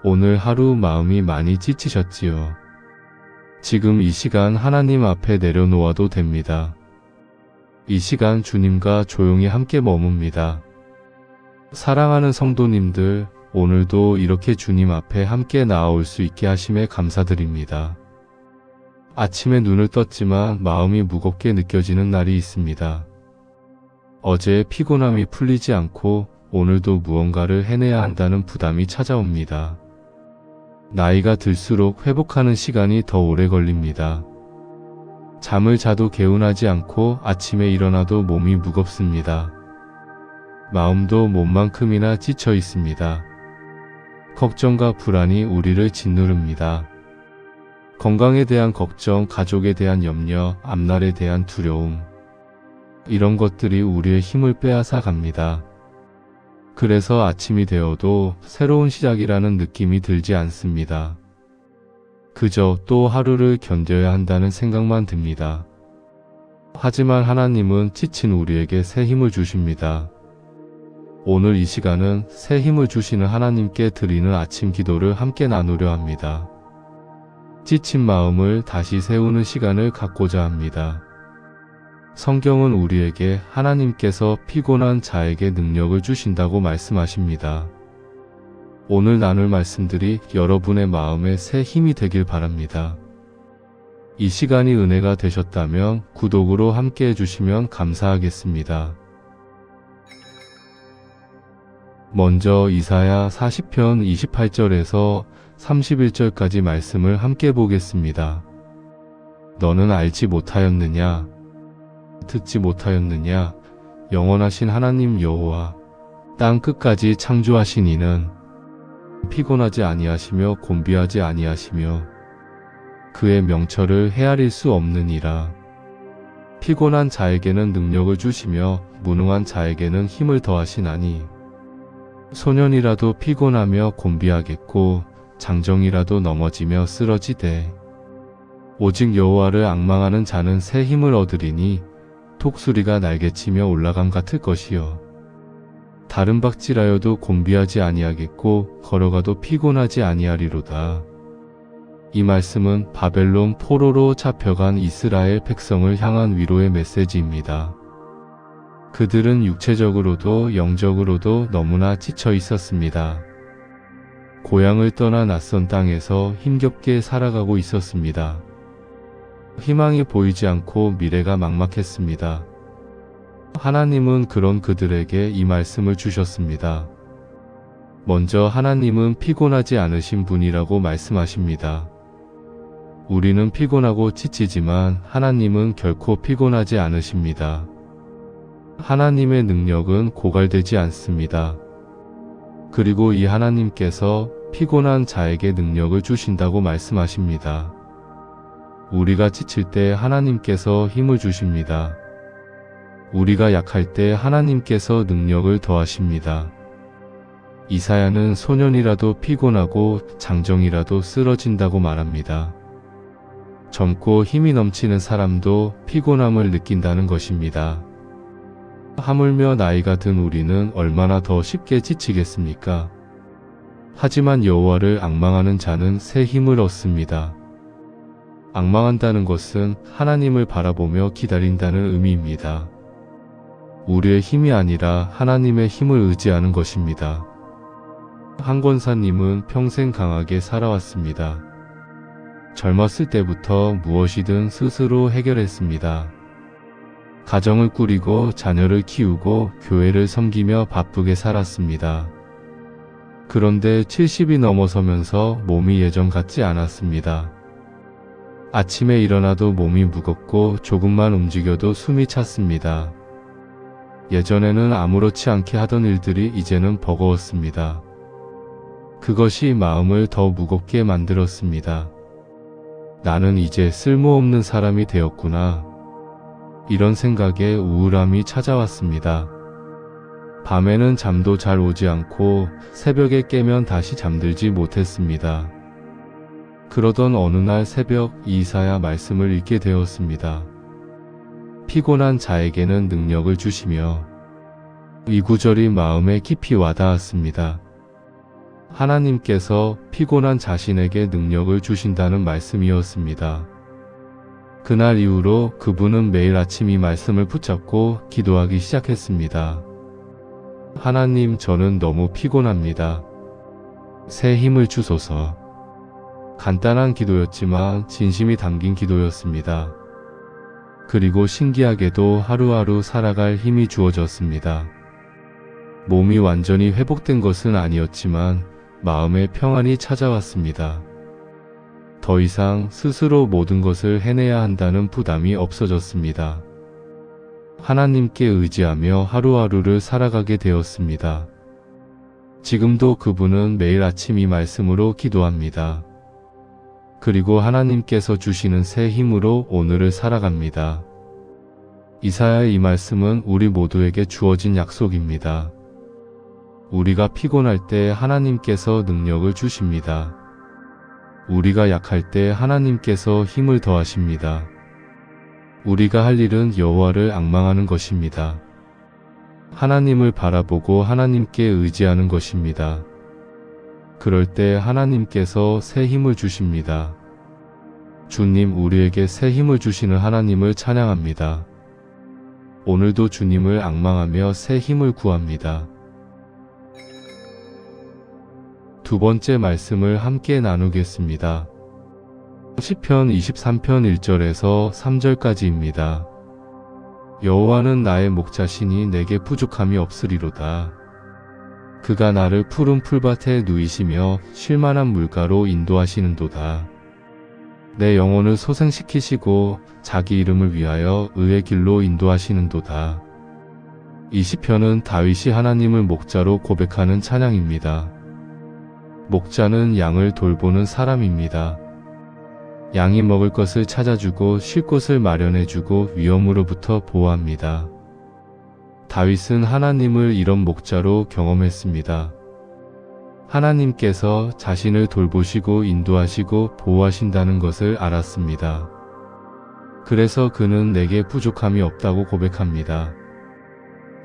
오늘 하루 마음이 많이 지치셨지요. 지금 이 시간 하나님 앞에 내려놓아도 됩니다. 이 시간 주님과 조용히 함께 머뭅니다. 사랑하는 성도님들, 오늘도 이렇게 주님 앞에 함께 나아올 수 있게 하심에 감사드립니다. 아침에 눈을 떴지만 마음이 무겁게 느껴지는 날이 있습니다. 어제의 피곤함이 풀리지 않고 오늘도 무언가를 해내야 한다는 부담이 찾아옵니다. 나이가 들수록 회복하는 시간이 더 오래 걸립니다. 잠을 자도 개운하지 않고 아침에 일어나도 몸이 무겁습니다. 마음도 몸만큼이나 지쳐 있습니다. 걱정과 불안이 우리를 짓누릅니다. 건강에 대한 걱정, 가족에 대한 염려, 앞날에 대한 두려움, 이런 것들이 우리의 힘을 빼앗아 갑니다. 그래서 아침이 되어도 새로운 시작이라는 느낌이 들지 않습니다. 그저 또 하루를 견뎌야 한다는 생각만 듭니다. 하지만 하나님은 지친 우리에게 새 힘을 주십니다. 오늘 이 시간은 새 힘을 주시는 하나님께 드리는 아침 기도를 함께 나누려 합니다. 지친 마음을 다시 세우는 시간을 갖고자 합니다. 성경은 우리에게 하나님께서 피곤한 자에게 능력을 주신다고 말씀하십니다. 오늘 나눌 말씀들이 여러분의 마음에 새 힘이 되길 바랍니다. 이 시간이 은혜가 되셨다면 구독으로 함께 해주시면 감사하겠습니다. 먼저 이사야 40편 28절에서 31절까지 말씀을 함께 보겠습니다. 너는 알지 못하였느냐? 듣지 못하였느냐? 영원하신 하나님 여호와 땅 끝까지 창조하신 이는 피곤하지 아니하시며 곤비하지 아니하시며 그의 명철을 헤아릴 수 없느니라. 피곤한 자에게는 능력을 주시며 무능한 자에게는 힘을 더하시나니 소년이라도 피곤하며 곤비하겠고 장정이라도 넘어지며 쓰러지되 오직 여호와를 앙망하는 자는 새 힘을 얻으리니 독수리가 날개치며 올라감 같을 것이요 다른 박질하여도 곤비하지 아니하겠고 걸어가도 피곤하지 아니하리로다. 이 말씀은 바벨론 포로로 잡혀간 이스라엘 백성을 향한 위로의 메시지입니다. 그들은 육체적으로도 영적으로도 너무나 지쳐 있었습니다. 고향을 떠나 낯선 땅에서 힘겹게 살아가고 있었습니다. 희망이 보이지 않고 미래가 막막했습니다. 하나님은 그런 그들에게 이 말씀을 주셨습니다. 먼저 하나님은 피곤하지 않으신 분이라고 말씀하십니다. 우리는 피곤하고 지치지만 하나님은 결코 피곤하지 않으십니다. 하나님의 능력은 고갈되지 않습니다. 그리고 이 하나님께서 피곤한 자에게 능력을 주신다고 말씀하십니다. 우리가 지칠 때 하나님께서 힘을 주십니다. 우리가 약할 때 하나님께서 능력을 더하십니다. 이사야는 소년이라도 피곤하고 장정이라도 쓰러진다고 말합니다. 젊고 힘이 넘치는 사람도 피곤함을 느낀다는 것입니다. 하물며 나이가 든 우리는 얼마나 더 쉽게 지치겠습니까? 하지만 여호와를 앙망하는 자는 새 힘을 얻습니다. 앙망한다는 것은 하나님을 바라보며 기다린다는 의미입니다. 우리의 힘이 아니라 하나님의 힘을 의지하는 것입니다. 한 권사님은 평생 강하게 살아왔습니다. 젊었을 때부터 무엇이든 스스로 해결했습니다. 가정을 꾸리고 자녀를 키우고 교회를 섬기며 바쁘게 살았습니다. 그런데 70이 넘어서면서 몸이 예전 같지 않았습니다. 아침에 일어나도 몸이 무겁고 조금만 움직여도 숨이 찼습니다. 예전에는 아무렇지 않게 하던 일들이 이제는 버거웠습니다. 그것이 마음을 더 무겁게 만들었습니다. 나는 이제 쓸모없는 사람이 되었구나. 이런 생각에 우울함이 찾아왔습니다. 밤에는 잠도 잘 오지 않고 새벽에 깨면 다시 잠들지 못했습니다. 그러던 어느 날 새벽 이사야 말씀을 읽게 되었습니다. 피곤한 자에게는 능력을 주시며 이 구절이 마음에 깊이 와닿았습니다. 하나님께서 피곤한 자신에게 능력을 주신다는 말씀이었습니다. 그날 이후로 그분은 매일 아침 이 말씀을 붙잡고 기도하기 시작했습니다. 하나님, 저는 너무 피곤합니다. 새 힘을 주소서. 간단한 기도였지만 진심이 담긴 기도였습니다. 그리고 신기하게도 하루하루 살아갈 힘이 주어졌습니다. 몸이 완전히 회복된 것은 아니었지만 마음의 평안이 찾아왔습니다. 더 이상 스스로 모든 것을 해내야 한다는 부담이 없어졌습니다. 하나님께 의지하며 하루하루를 살아가게 되었습니다. 지금도 그분은 매일 아침 이 말씀으로 기도합니다. 그리고 하나님께서 주시는 새 힘으로 오늘을 살아갑니다. 이사야의 이 말씀은 우리 모두에게 주어진 약속입니다. 우리가 피곤할 때 하나님께서 능력을 주십니다. 우리가 약할 때 하나님께서 힘을 더하십니다. 우리가 할 일은 여호와를 앙망하는 것입니다. 하나님을 바라보고 하나님께 의지하는 것입니다. 그럴 때 하나님께서 새 힘을 주십니다. 주님, 우리에게 새 힘을 주시는 하나님을 찬양합니다. 오늘도 주님을 앙망하며 새 힘을 구합니다. 두 번째 말씀을 함께 나누겠습니다. 시편 23편 1절에서 3절까지입니다. 여호와는 나의 목자시니 내게 부족함이 없으리로다. 그가 나를 푸른 풀밭에 누이시며 쉴만한 물가로 인도하시는도다. 내 영혼을 소생시키시고 자기 이름을 위하여 의의 길로 인도하시는도다. 이 시편은 다윗이 하나님을 목자로 고백하는 찬양입니다. 목자는 양을 돌보는 사람입니다. 양이 먹을 것을 찾아주고 쉴 곳을 마련해주고 위험으로부터 보호합니다. 다윗은 하나님을 이런 목자로 경험했습니다. 하나님께서 자신을 돌보시고 인도하시고 보호하신다는 것을 알았습니다. 그래서 그는 내게 부족함이 없다고 고백합니다.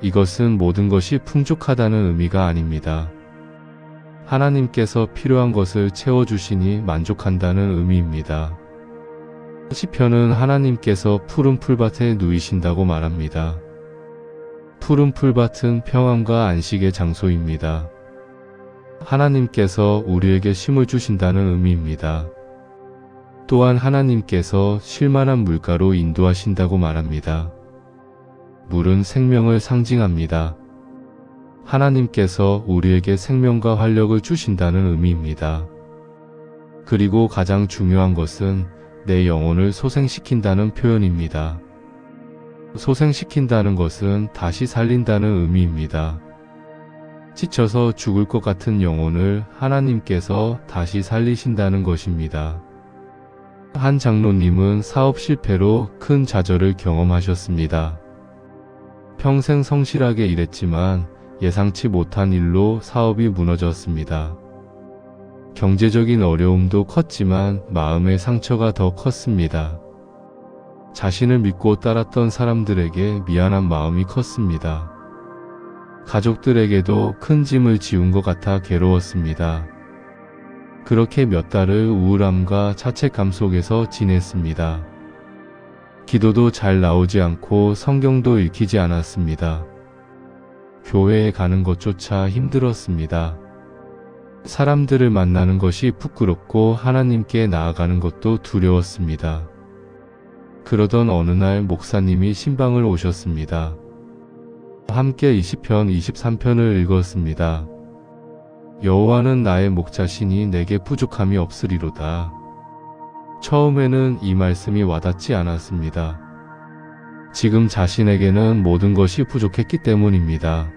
이것은 모든 것이 풍족하다는 의미가 아닙니다. 하나님께서 필요한 것을 채워주시니 만족한다는 의미입니다. 시편은 하나님께서 푸른 풀밭에 누이신다고 말합니다. 푸른 풀밭은 평안과 안식의 장소입니다. 하나님께서 우리에게 쉼을 주신다는 의미입니다. 또한 하나님께서 쉴만한 물가로 인도하신다고 말합니다. 물은 생명을 상징합니다. 하나님께서 우리에게 생명과 활력을 주신다는 의미입니다. 그리고 가장 중요한 것은 내 영혼을 소생시킨다는 표현입니다. 소생시킨다는 것은 다시 살린다는 의미입니다. 지쳐서 죽을 것 같은 영혼을 하나님께서 다시 살리신다는 것입니다. 한 장로님은 사업 실패로 큰 좌절을 경험하셨습니다. 평생 성실하게 일했지만 예상치 못한 일로 사업이 무너졌습니다. 경제적인 어려움도 컸지만 마음의 상처가 더 컸습니다. 자신을 믿고 따랐던 사람들에게 미안한 마음이 컸습니다. 가족들에게도 큰 짐을 지운 것 같아 괴로웠습니다. 그렇게 몇 달을 우울함과 자책감 속에서 지냈습니다. 기도도 잘 나오지 않고 성경도 읽히지 않았습니다. 교회에 가는 것조차 힘들었습니다. 사람들을 만나는 것이 부끄럽고 하나님께 나아가는 것도 두려웠습니다. 그러던 어느 날 목사님이 신방을 오셨습니다. 함께 이 시편 23편을 읽었습니다. 여호와는 나의 목자시니 내게 부족함이 없으리로다. 처음에는 이 말씀이 와닿지 않았습니다. 지금 자신에게는 모든 것이 부족했기 때문입니다.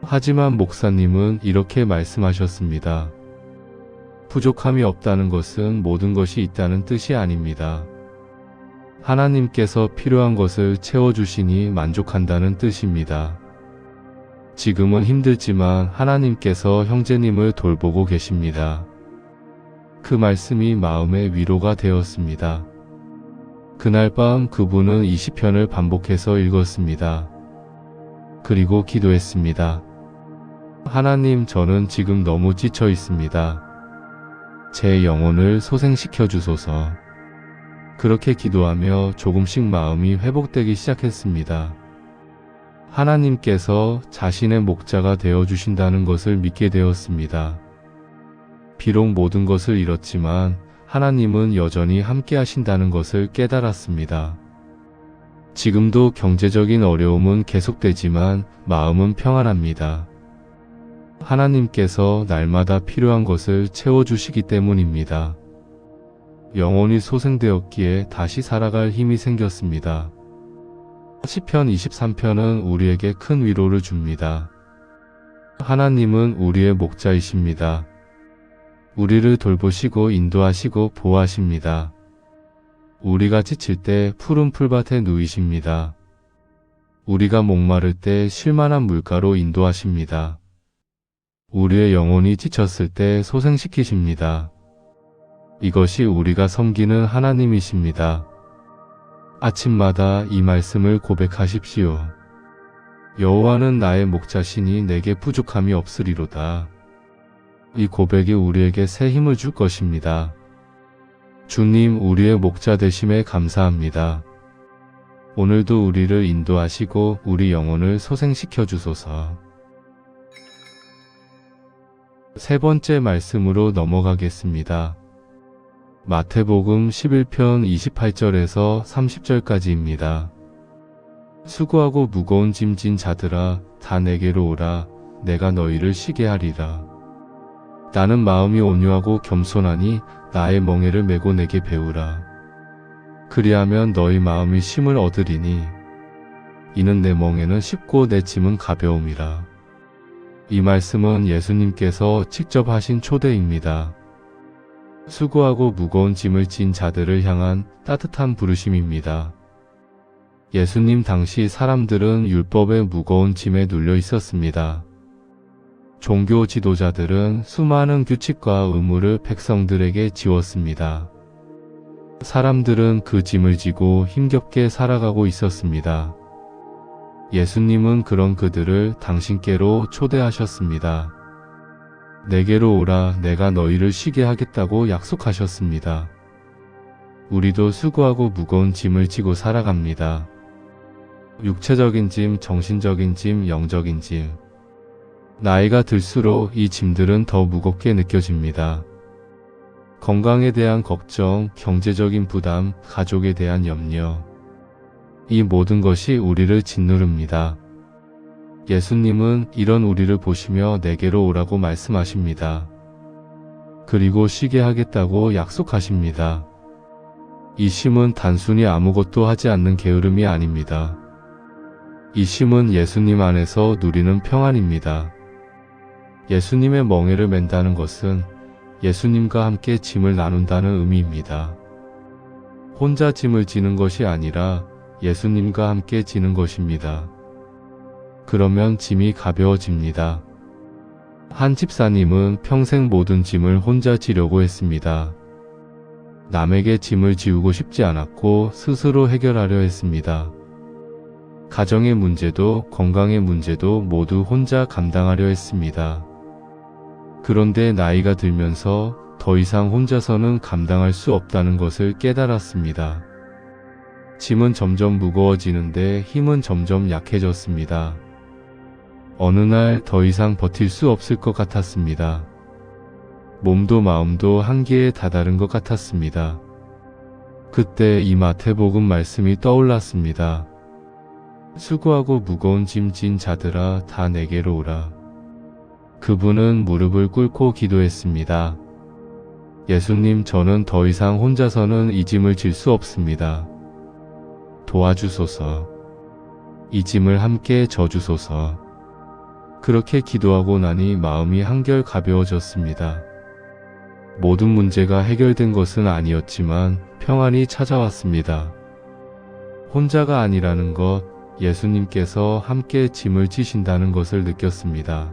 하지만 목사님은 이렇게 말씀하셨습니다. 부족함이 없다는 것은 모든 것이 있다는 뜻이 아닙니다. 하나님께서 필요한 것을 채워주시니 만족한다는 뜻입니다. 지금은 힘들지만 하나님께서 형제님을 돌보고 계십니다. 그 말씀이 마음의 위로가 되었습니다. 그날 밤 그분은 이 시편을 반복해서 읽었습니다. 그리고 기도했습니다. 하나님, 저는 지금 너무 지쳐 있습니다. 제 영혼을 소생시켜 주소서. 그렇게 기도하며 조금씩 마음이 회복되기 시작했습니다. 하나님께서 자신의 목자가 되어 주신다는 것을 믿게 되었습니다. 비록 모든 것을 잃었지만 하나님은 여전히 함께 하신다는 것을 깨달았습니다. 지금도 경제적인 어려움은 계속되지만 마음은 평안합니다. 하나님께서 날마다 필요한 것을 채워주시기 때문입니다. 영혼이 소생되었기에 다시 살아갈 힘이 생겼습니다. 시편 23편은 우리에게 큰 위로를 줍니다. 하나님은 우리의 목자이십니다. 우리를 돌보시고 인도하시고 보호하십니다. 우리가 지칠 때 푸른 풀밭에 누이십니다. 우리가 목마를 때 쉴만한 물가로 인도하십니다. 우리의 영혼이 지쳤을 때 소생시키십니다. 이것이 우리가 섬기는 하나님이십니다. 아침마다 이 말씀을 고백하십시오. 여호와는 나의 목자시니 내게 부족함이 없으리로다. 이 고백이 우리에게 새 힘을 줄 것입니다. 주님, 우리의 목자 되심에 감사합니다. 오늘도 우리를 인도하시고 우리 영혼을 소생시켜 주소서. 세 번째 말씀으로 넘어가겠습니다. 마태복음 11편 28절에서 30절까지입니다. 수고하고 무거운 짐 진 자들아, 다 내게로 오라. 내가 너희를 쉬게 하리라. 나는 마음이 온유하고 겸손하니 나의 멍에를 메고 내게 배우라. 그리하면 너희 마음이 쉼을 얻으리니 이는 내 멍에는 쉽고 내 짐은 가벼움이라. 이 말씀은 예수님께서 직접 하신 초대입니다. 수고하고 무거운 짐을 진 자들을 향한 따뜻한 부르심입니다. 예수님 당시 사람들은 율법의 무거운 짐에 눌려 있었습니다. 종교 지도자들은 수많은 규칙과 의무를 백성들에게 지웠습니다. 사람들은 그 짐을 지고 힘겹게 살아가고 있었습니다. 예수님은 그런 그들을 당신께로 초대하셨습니다. 내게로 오라. 내가 너희를 쉬게 하겠다고 약속하셨습니다. 우리도 수고하고 무거운 짐을 지고 살아갑니다. 육체적인 짐, 정신적인 짐, 영적인 짐. 나이가 들수록 이 짐들은 더 무겁게 느껴집니다. 건강에 대한 걱정, 경제적인 부담, 가족에 대한 염려. 이 모든 것이 우리를 짓누릅니다. 예수님은 이런 우리를 보시며 내게로 오라고 말씀하십니다. 그리고 쉬게 하겠다고 약속하십니다. 이 쉼은 단순히 아무것도 하지 않는 게으름이 아닙니다. 이 쉼은 예수님 안에서 누리는 평안입니다. 예수님의 멍에를 맨다는 것은 예수님과 함께 짐을 나눈다는 의미입니다. 혼자 짐을 지는 것이 아니라 예수님과 함께 지는 것입니다. 그러면 짐이 가벼워집니다. 한 집사님은 평생 모든 짐을 혼자 지려고 했습니다. 남에게 짐을 지우고 싶지 않았고 스스로 해결하려 했습니다. 가정의 문제도 건강의 문제도 모두 혼자 감당하려 했습니다. 그런데 나이가 들면서 더 이상 혼자서는 감당할 수 없다는 것을 깨달았습니다. 짐은 점점 무거워지는데 힘은 점점 약해졌습니다. 어느 날 더 이상 버틸 수 없을 것 같았습니다. 몸도 마음도 한계에 다다른 것 같았습니다. 그때 이 마태복음 말씀이 떠올랐습니다. 수고하고 무거운 짐 진 자들아, 다 내게로 오라. 그분은 무릎을 꿇고 기도했습니다. 예수님, 저는 더 이상 혼자서는 이 짐을 질 수 없습니다. 도와주소서. 이 짐을 함께 져주소서. 그렇게 기도하고 나니 마음이 한결 가벼워졌습니다. 모든 문제가 해결된 것은 아니었지만 평안이 찾아왔습니다. 혼자가 아니라는 것, 예수님께서 함께 짐을 지신다는 것을 느꼈습니다.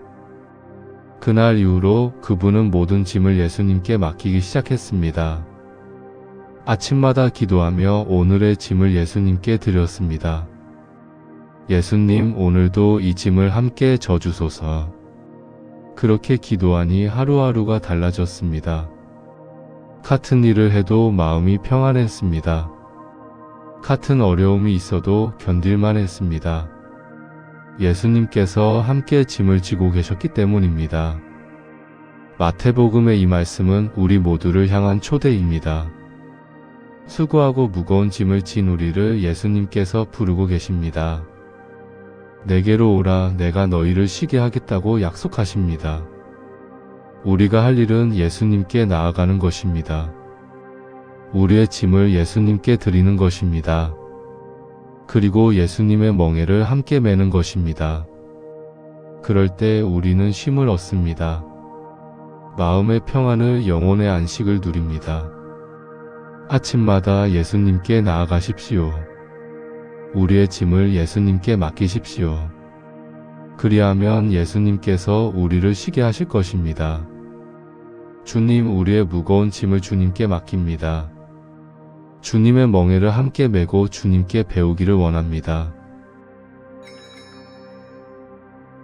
그날 이후로 그분은 모든 짐을 예수님께 맡기기 시작했습니다. 아침마다 기도하며 오늘의 짐을 예수님께 드렸습니다. 예수님, 오늘도 이 짐을 함께 져주소서. 그렇게 기도하니 하루하루가 달라졌습니다. 같은 일을 해도 마음이 평안했습니다. 같은 어려움이 있어도 견딜만 했습니다. 예수님께서 함께 짐을 지고 계셨기 때문입니다. 마태복음의 이 말씀은 우리 모두를 향한 초대입니다. 수고하고 무거운 짐을 진 우리를 예수님께서 부르고 계십니다. 내게로 오라, 내가 너희를 쉬게 하겠다고 약속하십니다. 우리가 할 일은 예수님께 나아가는 것입니다. 우리의 짐을 예수님께 드리는 것입니다. 그리고 예수님의 멍에를 함께 매는 것입니다. 그럴 때 우리는 쉼을 얻습니다. 마음의 평안을, 영혼의 안식을 누립니다. 아침마다 예수님께 나아가십시오. 우리의 짐을 예수님께 맡기십시오. 그리하면 예수님께서 우리를 쉬게 하실 것입니다. 주님, 우리의 무거운 짐을 주님께 맡깁니다. 주님의 멍에를 함께 메고 주님께 배우기를 원합니다.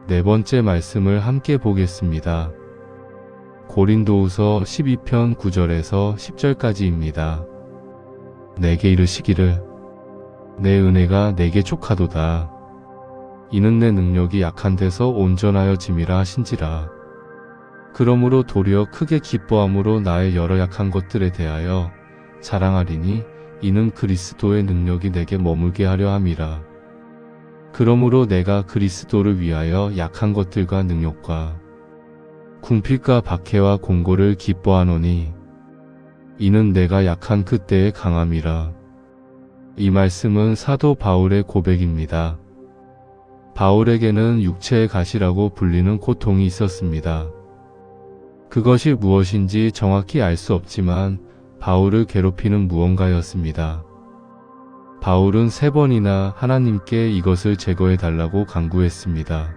네 번째 말씀을 함께 보겠습니다. 고린도후서 12편 9절에서 10절까지입니다. 내게 이르시기를 내 은혜가 내게 족하도다. 이는 내 능력이 약한 데서 온전하여 짐이라 하신지라. 그러므로 도리어 크게 기뻐함으로 나의 여러 약한 것들에 대하여 자랑하리니 이는 그리스도의 능력이 내게 머물게 하려 함이라. 그러므로 내가 그리스도를 위하여 약한 것들과 능력과 궁핍과 박해와 공고를 기뻐하노니 이는 내가 약한 그때의 강함이라. 이 말씀은 사도 바울의 고백입니다. 바울에게는 육체의 가시라고 불리는 고통이 있었습니다. 그것이 무엇인지 정확히 알 수 없지만 바울을 괴롭히는 무언가였습니다. 바울은 3번이나 하나님께 이것을 제거해 달라고 간구했습니다.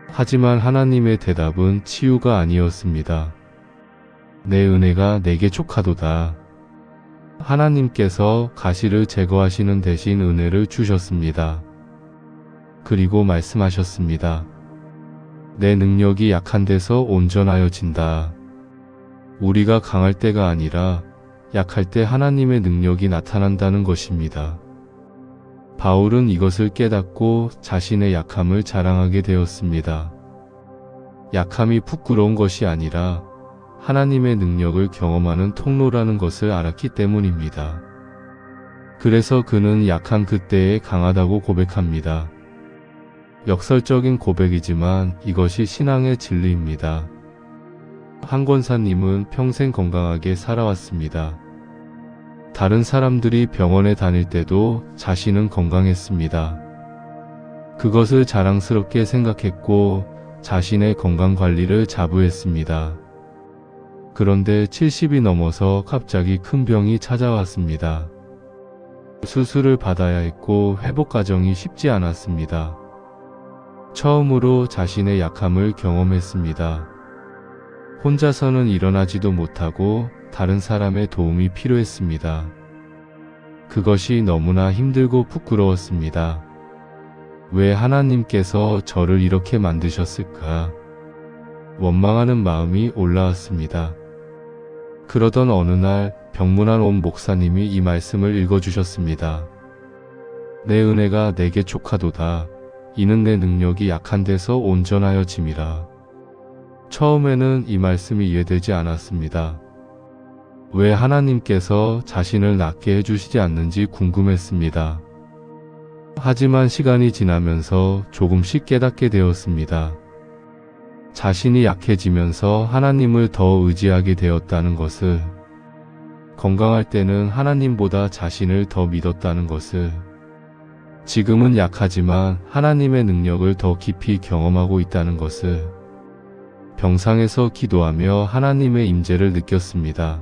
하지만 하나님의 대답은 치유가 아니었습니다. 내 은혜가 내게 족하도다. 하나님께서 가시를 제거하시는 대신 은혜를 주셨습니다. 그리고 말씀하셨습니다. 내 능력이 약한 데서 온전하여진다. 우리가 강할 때가 아니라 약할 때 하나님의 능력이 나타난다는 것입니다. 바울은 이것을 깨닫고 자신의 약함을 자랑하게 되었습니다. 약함이 부끄러운 것이 아니라 하나님의 능력을 경험하는 통로라는 것을 알았기 때문입니다. 그래서 그는 약한 그때에 강하다고 고백합니다. 역설적인 고백이지만 이것이 신앙의 진리입니다. 한 권사님은 평생 건강하게 살아왔습니다. 다른 사람들이 병원에 다닐 때도 자신은 건강했습니다. 그것을 자랑스럽게 생각했고 자신의 건강 관리를 자부했습니다. 그런데 70이 넘어서 갑자기 큰 병이 찾아왔습니다. 수술을 받아야 했고 회복 과정이 쉽지 않았습니다. 처음으로 자신의 약함을 경험했습니다. 혼자서는 일어나지도 못하고 다른 사람의 도움이 필요했습니다. 그것이 너무나 힘들고 부끄러웠습니다. 왜 하나님께서 저를 이렇게 만드셨을까? 원망하는 마음이 올라왔습니다. 그러던 어느 날 병문안 온 목사님이 이 말씀을 읽어주셨습니다. 내 은혜가 내게 족하도다. 이는 내 능력이 약한 데서 온전하여짐이라. 처음에는 이 말씀이 이해되지 않았습니다. 왜 하나님께서 자신을 낫게 해주시지 않는지 궁금했습니다. 하지만 시간이 지나면서 조금씩 깨닫게 되었습니다. 자신이 약해지면서 하나님을 더 의지하게 되었다는 것을, 건강할 때는 하나님보다 자신을 더 믿었다는 것을, 지금은 약하지만 하나님의 능력을 더 깊이 경험하고 있다는 것을, 병상에서 기도하며 하나님의 임재를 느꼈습니다.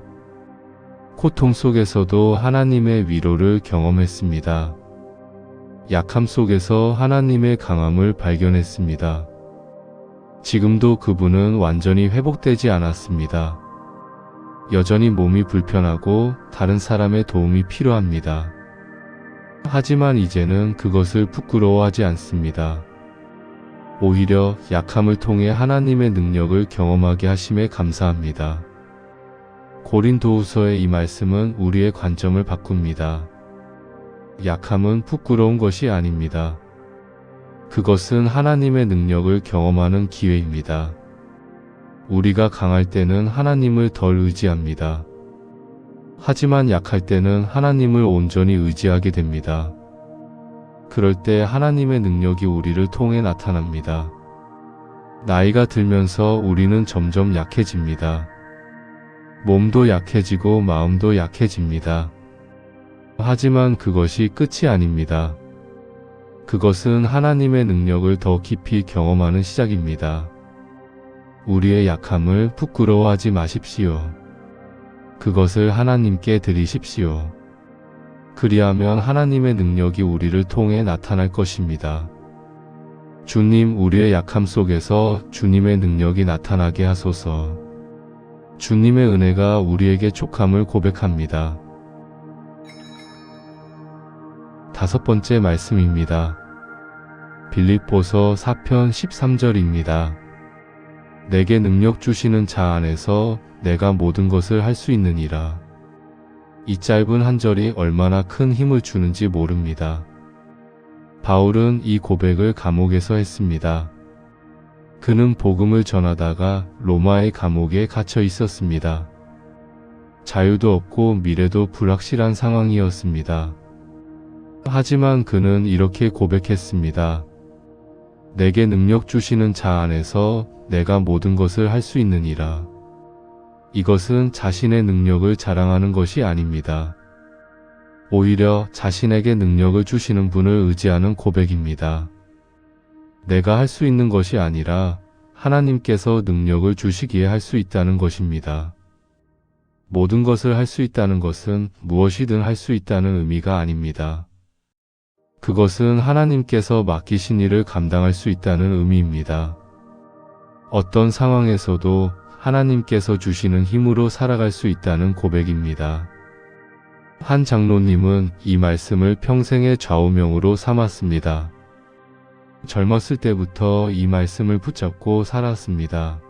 고통 속에서도 하나님의 위로를 경험했습니다. 약함 속에서 하나님의 강함을 발견했습니다. 지금도 그분은 완전히 회복되지 않았습니다. 여전히 몸이 불편하고 다른 사람의 도움이 필요합니다. 하지만 이제는 그것을 부끄러워하지 않습니다. 오히려 약함을 통해 하나님의 능력을 경험하게 하심에 감사합니다. 고린도후서의 이 말씀은 우리의 관점을 바꿉니다. 약함은 부끄러운 것이 아닙니다. 그것은 하나님의 능력을 경험하는 기회입니다. 우리가 강할 때는 하나님을 덜 의지합니다. 하지만 약할 때는 하나님을 온전히 의지하게 됩니다. 그럴 때 하나님의 능력이 우리를 통해 나타납니다. 나이가 들면서 우리는 점점 약해집니다. 몸도 약해지고 마음도 약해집니다. 하지만 그것이 끝이 아닙니다. 그것은 하나님의 능력을 더 깊이 경험하는 시작입니다. 우리의 약함을 부끄러워하지 마십시오. 그것을 하나님께 드리십시오. 그리하면 하나님의 능력이 우리를 통해 나타날 것입니다. 주님, 우리의 약함 속에서 주님의 능력이 나타나게 하소서. 주님의 은혜가 우리에게 족함을 고백합니다. 5번째 말씀입니다. 빌립보서 4편 13절입니다. 내게 능력 주시는 자 안에서 내가 모든 것을 할 수 있느니라. 이 짧은 한 절이 얼마나 큰 힘을 주는지 모릅니다. 바울은 이 고백을 감옥에서 했습니다. 그는 복음을 전하다가 로마의 감옥에 갇혀 있었습니다. 자유도 없고 미래도 불확실한 상황이었습니다. 하지만 그는 이렇게 고백했습니다. 내게 능력 주시는 자 안에서 내가 모든 것을 할 수 있느니라. 이것은 자신의 능력을 자랑하는 것이 아닙니다. 오히려 자신에게 능력을 주시는 분을 의지하는 고백입니다. 내가 할 수 있는 것이 아니라 하나님께서 능력을 주시기에 할 수 있다는 것입니다. 모든 것을 할 수 있다는 것은 무엇이든 할 수 있다는 의미가 아닙니다. 그것은 하나님께서 맡기신 일을 감당할 수 있다는 의미입니다. 어떤 상황에서도 하나님께서 주시는 힘으로 살아갈 수 있다는 고백입니다. 한 장로님은 이 말씀을 평생의 좌우명으로 삼았습니다. 젊었을 때부터 이 말씀을 붙잡고 살았습니다.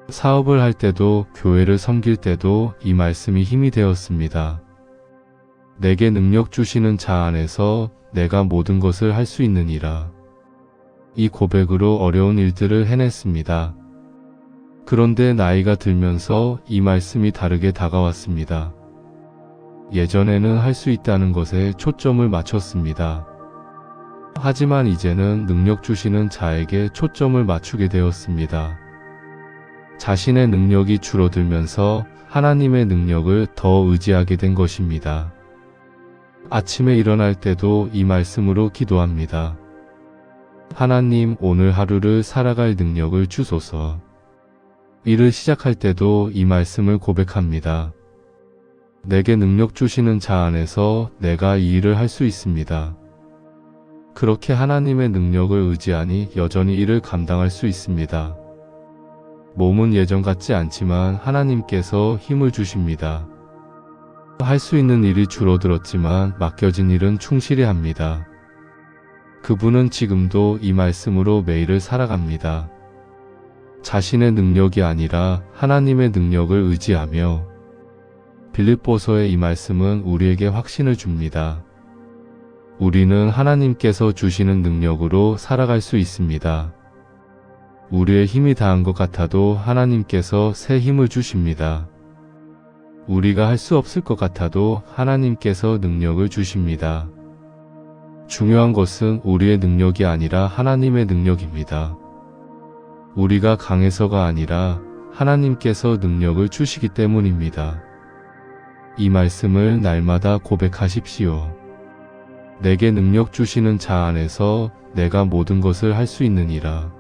사업을 할 때도 교회를 섬길 때도 이 말씀이 힘이 되었습니다. 내게 능력 주시는 자 안에서 내가 모든 것을 할 수 있느니라. 이 고백으로 어려운 일들을 해냈습니다. 그런데 나이가 들면서 이 말씀이 다르게 다가왔습니다. 예전에는 할 수 있다는 것에 초점을 맞췄습니다. 하지만 이제는 능력 주시는 자에게 초점을 맞추게 되었습니다. 자신의 능력이 줄어들면서 하나님의 능력을 더 의지하게 된 것입니다. 아침에 일어날 때도 이 말씀으로 기도합니다. 하나님, 오늘 하루를 살아갈 능력을 주소서. 일을 시작할 때도 이 말씀을 고백합니다. 내게 능력 주시는 자 안에서 내가 이 일을 할 수 있습니다. 그렇게 하나님의 능력을 의지하니 여전히 일을 감당할 수 있습니다. 몸은 예전 같지 않지만 하나님께서 힘을 주십니다. 할 수 있는 일이 줄어들었지만 맡겨진 일은 충실히 합니다. 그분은 지금도 이 말씀으로 매일을 살아갑니다. 자신의 능력이 아니라 하나님의 능력을 의지하며 빌립보서의 이 말씀은 우리에게 확신을 줍니다. 우리는 하나님께서 주시는 능력으로 살아갈 수 있습니다. 우리의 힘이 다한 것 같아도 하나님께서 새 힘을 주십니다. 우리가 할 수 없을 것 같아도 하나님께서 능력을 주십니다. 중요한 것은 우리의 능력이 아니라 하나님의 능력입니다. 우리가 강해서가 아니라 하나님께서 능력을 주시기 때문입니다. 이 말씀을 날마다 고백하십시오. 내게 능력 주시는 자 안에서 내가 모든 것을 할 수 있느니라.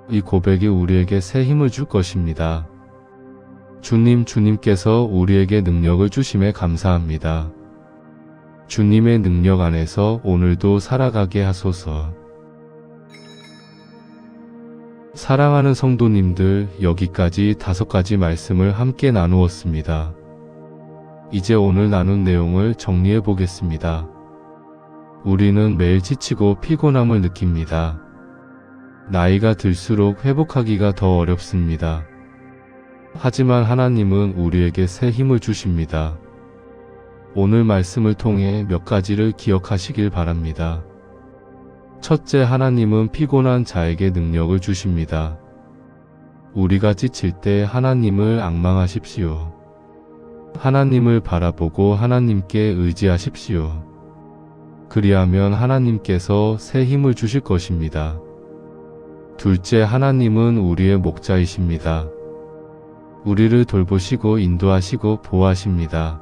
이 고백이 우리에게 새 힘을 줄 것입니다. 주님께서 우리에게 능력을 주심에 감사합니다. 주님의 능력 안에서 오늘도 살아가게 하소서. 사랑하는 성도님들, 여기까지 5가지 말씀을 함께 나누었습니다. 이제 오늘 나눈 내용을 정리해 보겠습니다. 우리는 매일 지치고 피곤함을 느낍니다. 나이가 들수록 회복하기가 더 어렵습니다. 하지만 하나님은 우리에게 새 힘을 주십니다. 오늘 말씀을 통해 몇 가지를 기억하시길 바랍니다. 첫째, 하나님은 피곤한 자에게 능력을 주십니다. 우리가 지칠 때 하나님을 앙망하십시오. 하나님을 바라보고 하나님께 의지하십시오. 그리하면 하나님께서 새 힘을 주실 것입니다. 둘째, 하나님은 우리의 목자이십니다. 우리를 돌보시고 인도하시고 보호하십니다.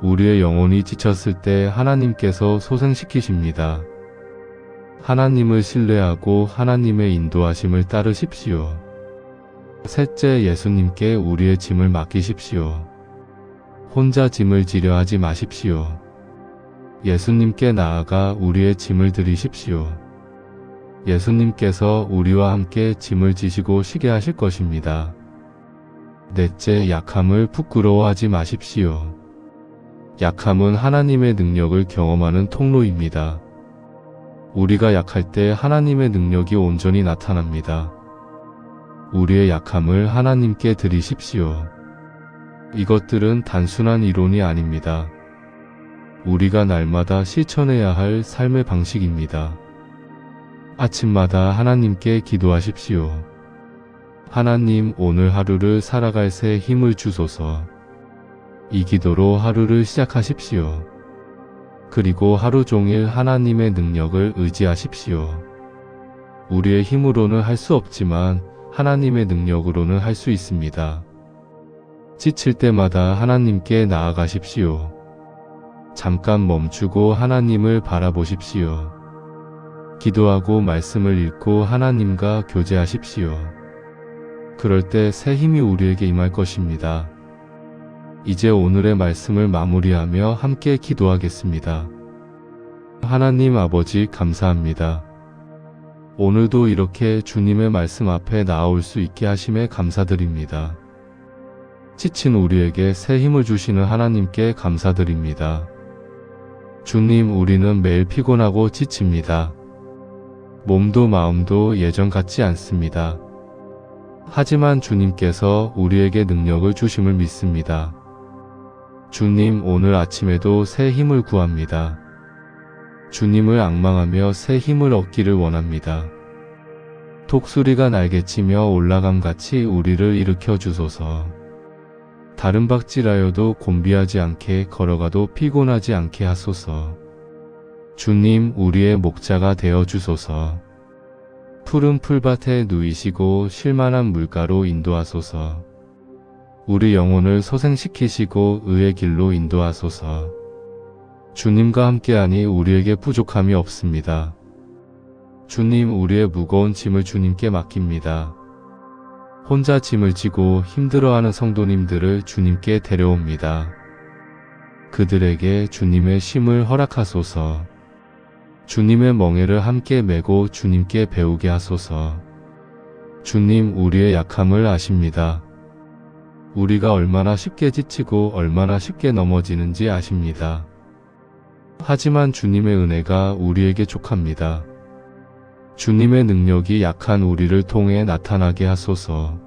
우리의 영혼이 지쳤을 때 하나님께서 소생시키십니다. 하나님을 신뢰하고 하나님의 인도하심을 따르십시오. 셋째, 예수님께 우리의 짐을 맡기십시오. 혼자 짐을 지려 하지 마십시오. 예수님께 나아가 우리의 짐을 드리십시오. 예수님께서 우리와 함께 짐을 지시고 쉬게 하실 것입니다. 넷째, 약함을 부끄러워하지 마십시오. 약함은 하나님의 능력을 경험하는 통로입니다. 우리가 약할 때 하나님의 능력이 온전히 나타납니다. 우리의 약함을 하나님께 드리십시오. 이것들은 단순한 이론이 아닙니다. 우리가 날마다 실천해야 할 삶의 방식입니다. 아침마다 하나님께 기도하십시오. 하나님, 오늘 하루를 살아갈 새 힘을 주소서. 이 기도로 하루를 시작하십시오. 그리고 하루 종일 하나님의 능력을 의지하십시오. 우리의 힘으로는 할 수 없지만 하나님의 능력으로는 할 수 있습니다. 지칠 때마다 하나님께 나아가십시오. 잠깐 멈추고 하나님을 바라보십시오. 기도하고 말씀을 읽고 하나님과 교제하십시오. 그럴 때 새 힘이 우리에게 임할 것입니다. 이제 오늘의 말씀을 마무리하며 함께 기도하겠습니다. 하나님 아버지, 감사합니다. 오늘도 이렇게 주님의 말씀 앞에 나아올 수 있게 하심에 감사드립니다. 지친 우리에게 새 힘을 주시는 하나님께 감사드립니다. 주님, 우리는 매일 피곤하고 지칩니다. 몸도 마음도 예전 같지 않습니다. 하지만 주님께서 우리에게 능력을 주심을 믿습니다. 주님, 오늘 아침에도 새 힘을 구합니다. 주님을 앙망하며 새 힘을 얻기를 원합니다. 독수리가 날개치며 올라감같이 우리를 일으켜 주소서. 다른 박질하여도 곤비하지 않게, 걸어가도 피곤하지 않게 하소서. 주님, 우리의 목자가 되어 주소서. 푸른 풀밭에 누이시고 쉴만한 물가로 인도하소서. 우리 영혼을 소생시키시고 의의 길로 인도하소서. 주님과 함께하니 우리에게 부족함이 없습니다. 주님, 우리의 무거운 짐을 주님께 맡깁니다. 혼자 짐을 지고 힘들어하는 성도님들을 주님께 데려옵니다. 그들에게 주님의 쉼을 허락하소서. 주님의 멍에를 함께 메고 주님께 배우게 하소서. 주님, 우리의 약함을 아십니다. 우리가 얼마나 쉽게 지치고 얼마나 쉽게 넘어지는지 아십니다. 하지만 주님의 은혜가 우리에게 족합니다. 주님의 능력이 약한 우리를 통해 나타나게 하소서.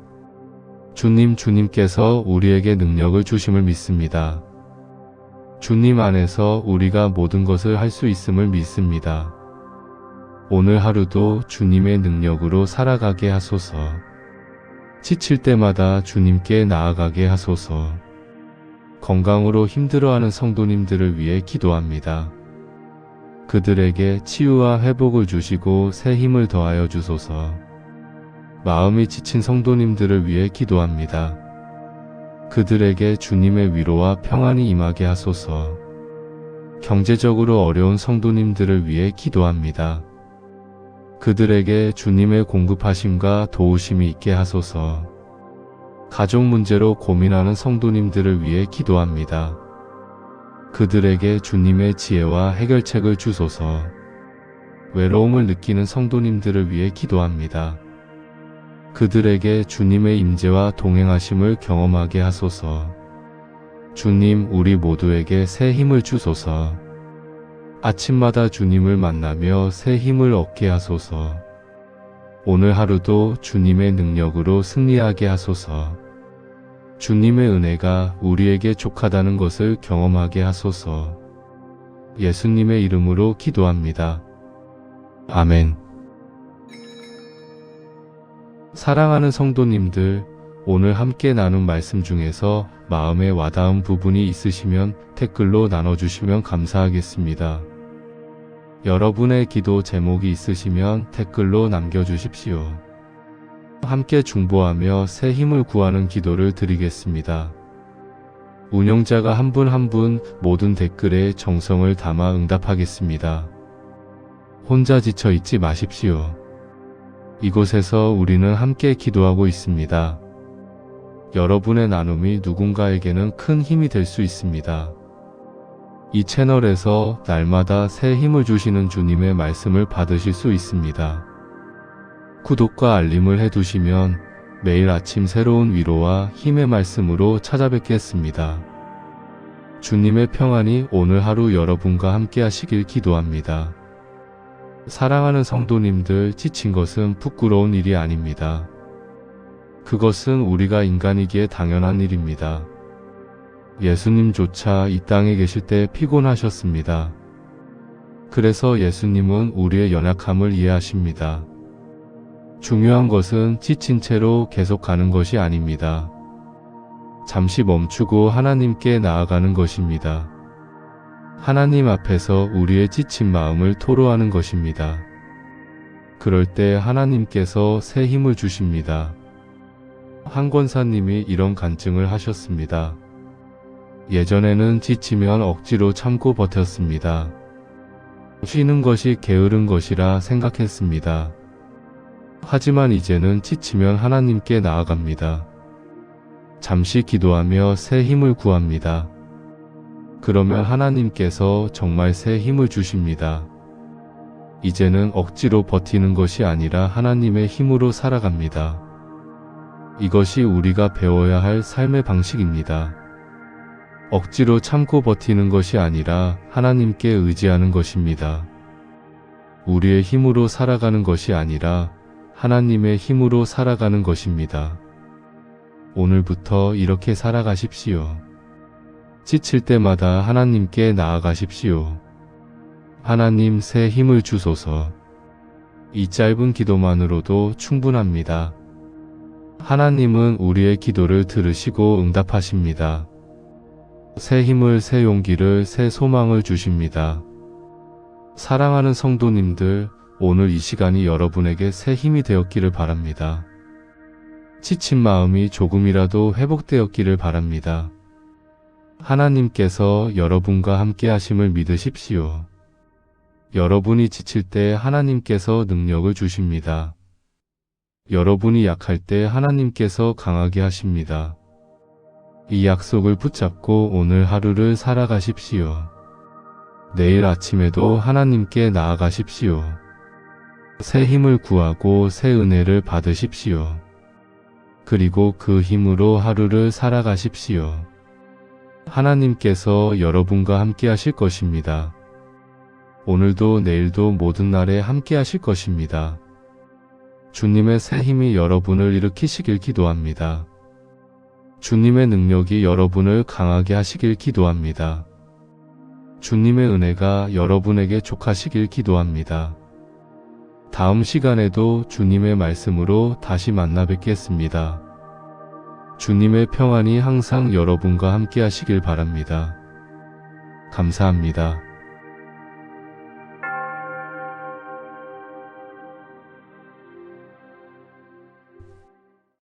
주님께서 우리에게 능력을 주심을 믿습니다. 주님 안에서 우리가 모든 것을 할 수 있음을 믿습니다. 오늘 하루도 주님의 능력으로 살아가게 하소서. 지칠 때마다 주님께 나아가게 하소서. 건강으로 힘들어하는 성도님들을 위해 기도합니다. 그들에게 치유와 회복을 주시고 새 힘을 더하여 주소서. 마음이 지친 성도님들을 위해 기도합니다. 그들에게 주님의 위로와 평안이 임하게 하소서. 경제적으로 어려운 성도님들을 위해 기도합니다. 그들에게 주님의 공급하심과 도우심이 있게 하소서. 가족 문제로 고민하는 성도님들을 위해 기도합니다. 그들에게 주님의 지혜와 해결책을 주소서. 외로움을 느끼는 성도님들을 위해 기도합니다. 그들에게 주님의 임재와 동행하심을 경험하게 하소서. 주님, 우리 모두에게 새 힘을 주소서. 아침마다 주님을 만나며 새 힘을 얻게 하소서. 오늘 하루도 주님의 능력으로 승리하게 하소서. 주님의 은혜가 우리에게 족하다는 것을 경험하게 하소서. 예수님의 이름으로 기도합니다. 아멘. 사랑하는 성도님들, 오늘 함께 나눈 말씀 중에서 마음에 와닿은 부분이 있으시면 댓글로 나눠주시면 감사하겠습니다. 여러분의 기도 제목이 있으시면 댓글로 남겨주십시오. 함께 중보하며 새 힘을 구하는 기도를 드리겠습니다. 운영자가 한 분 한 분 모든 댓글에 정성을 담아 응답하겠습니다. 혼자 지쳐 있지 마십시오. 이곳에서 우리는 함께 기도하고 있습니다. 여러분의 나눔이 누군가에게는 큰 힘이 될 수 있습니다. 이 채널에서 날마다 새 힘을 주시는 주님의 말씀을 받으실 수 있습니다. 구독과 알림을 해두시면 매일 아침 새로운 위로와 힘의 말씀으로 찾아뵙겠습니다. 주님의 평안이 오늘 하루 여러분과 함께 하시길 기도합니다. 사랑하는 성도님들, 지친 것은 부끄러운 일이 아닙니다. 그것은 우리가 인간이기에 당연한 일입니다. 예수님조차 이 땅에 계실 때 피곤하셨습니다. 그래서 예수님은 우리의 연약함을 이해하십니다. 중요한 것은 지친 채로 계속 가는 것이 아닙니다. 잠시 멈추고 하나님께 나아가는 것입니다. 하나님 앞에서 우리의 지친 마음을 토로하는 것입니다. 그럴 때 하나님께서 새 힘을 주십니다. 한 권사님이 이런 간증을 하셨습니다. 예전에는 지치면 억지로 참고 버텼습니다. 쉬는 것이 게으른 것이라 생각했습니다. 하지만 이제는 지치면 하나님께 나아갑니다. 잠시 기도하며 새 힘을 구합니다. 그러면 하나님께서 정말 새 힘을 주십니다. 이제는 억지로 버티는 것이 아니라 하나님의 힘으로 살아갑니다. 이것이 우리가 배워야 할 삶의 방식입니다. 억지로 참고 버티는 것이 아니라 하나님께 의지하는 것입니다. 우리의 힘으로 살아가는 것이 아니라 하나님의 힘으로 살아가는 것입니다. 오늘부터 이렇게 살아가십시오. 지칠 때마다 하나님께 나아가십시오. 하나님, 새 힘을 주소서. 이 짧은 기도만으로도 충분합니다. 하나님은 우리의 기도를 들으시고 응답하십니다. 새 힘을, 새 용기를, 새 소망을 주십니다. 사랑하는 성도님들, 오늘 이 시간이 여러분에게 새 힘이 되었기를 바랍니다. 지친 마음이 조금이라도 회복되었기를 바랍니다. 하나님께서 여러분과 함께 하심을 믿으십시오. 여러분이 지칠 때 하나님께서 능력을 주십니다. 여러분이 약할 때 하나님께서 강하게 하십니다. 이 약속을 붙잡고 오늘 하루를 살아가십시오. 내일 아침에도 하나님께 나아가십시오. 새 힘을 구하고 새 은혜를 받으십시오. 그리고 그 힘으로 하루를 살아가십시오. 하나님께서 여러분과 함께 하실 것입니다. 오늘도 내일도 모든 날에 함께 하실 것입니다. 주님의 새 힘이 여러분을 일으키시길 기도합니다. 주님의 능력이 여러분을 강하게 하시길 기도합니다. 주님의 은혜가 여러분에게 족하시길 기도합니다. 다음 시간에도 주님의 말씀으로 다시 만나 뵙겠습니다. 주님의 평안이 항상 여러분과 함께 하시길 바랍니다. 감사합니다.